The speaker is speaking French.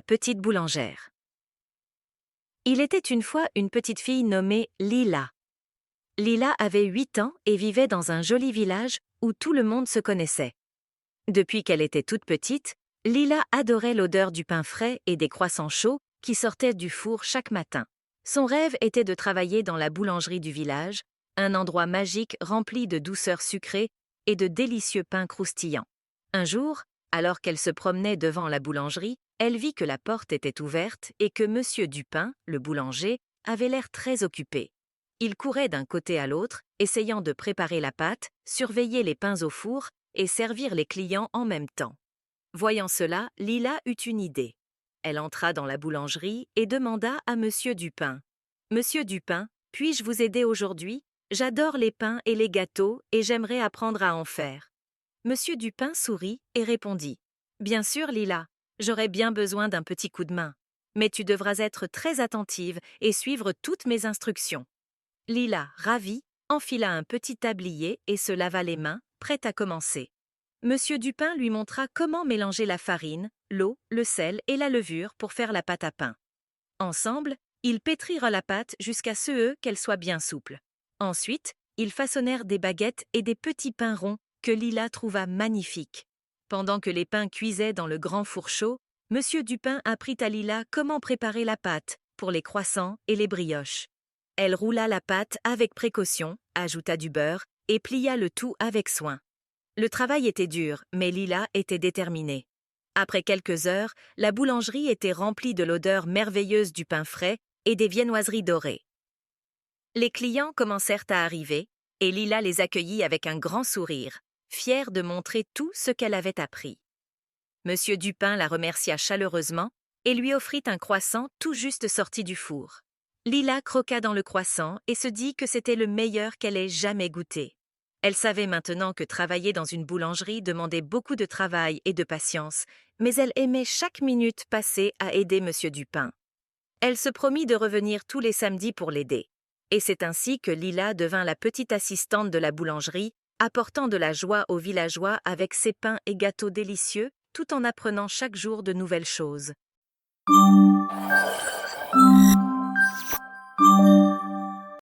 petite boulangère. Il était une fois une petite fille nommée Lila. Lila avait 8 ans et vivait dans un joli village où tout le monde se connaissait. Depuis qu'elle était toute petite, Lila adorait l'odeur du pain frais et des croissants chauds qui sortaient du four chaque matin. Son rêve était de travailler dans la boulangerie du village, un endroit magique rempli de douceur sucrée et de délicieux pains croustillants. Un jour, alors qu'elle se promenait devant la boulangerie, elle vit que la porte était ouverte et que Monsieur Dupin, le boulanger, avait l'air très occupé. Il courait d'un côté à l'autre, essayant de préparer la pâte, surveiller les pains au four et servir les clients en même temps. Voyant cela, Lila eut une idée. Elle entra dans la boulangerie et demanda à Monsieur Dupin. « Monsieur Dupin, puis-je vous aider aujourd'hui? J'adore les pains et les gâteaux et j'aimerais apprendre à en faire. » Monsieur Dupin sourit et répondit. « Bien sûr, Lila, j'aurais bien besoin d'un petit coup de main. Mais tu devras être très attentive et suivre toutes mes instructions. » Lila, ravie, enfila un petit tablier et se lava les mains, prête à commencer. Monsieur Dupin lui montra comment mélanger la farine, l'eau, le sel et la levure pour faire la pâte à pain. Ensemble, ils pétrirent la pâte jusqu'à ce qu'elle soit bien souple. Ensuite, ils façonnèrent des baguettes et des petits pains ronds que Lila trouva magnifiques. Pendant que les pains cuisaient dans le grand four chaud, Monsieur Dupin apprit à Lila comment préparer la pâte pour les croissants et les brioches. Elle roula la pâte avec précaution, ajouta du beurre et plia le tout avec soin. Le travail était dur, mais Lila était déterminée. Après quelques heures, la boulangerie était remplie de l'odeur merveilleuse du pain frais et des viennoiseries dorées. Les clients commencèrent à arriver, et Lila les accueillit avec un grand sourire, fière de montrer tout ce qu'elle avait appris. Monsieur Dupin la remercia chaleureusement et lui offrit un croissant tout juste sorti du four. Lila croqua dans le croissant et se dit que c'était le meilleur qu'elle ait jamais goûté. Elle savait maintenant que travailler dans une boulangerie demandait beaucoup de travail et de patience, mais elle aimait chaque minute passée à aider Monsieur Dupin. Elle se promit de revenir tous les samedis pour l'aider. Et c'est ainsi que Lila devint la petite assistante de la boulangerie, apportant de la joie aux villageois avec ses pains et gâteaux délicieux, tout en apprenant chaque jour de nouvelles choses.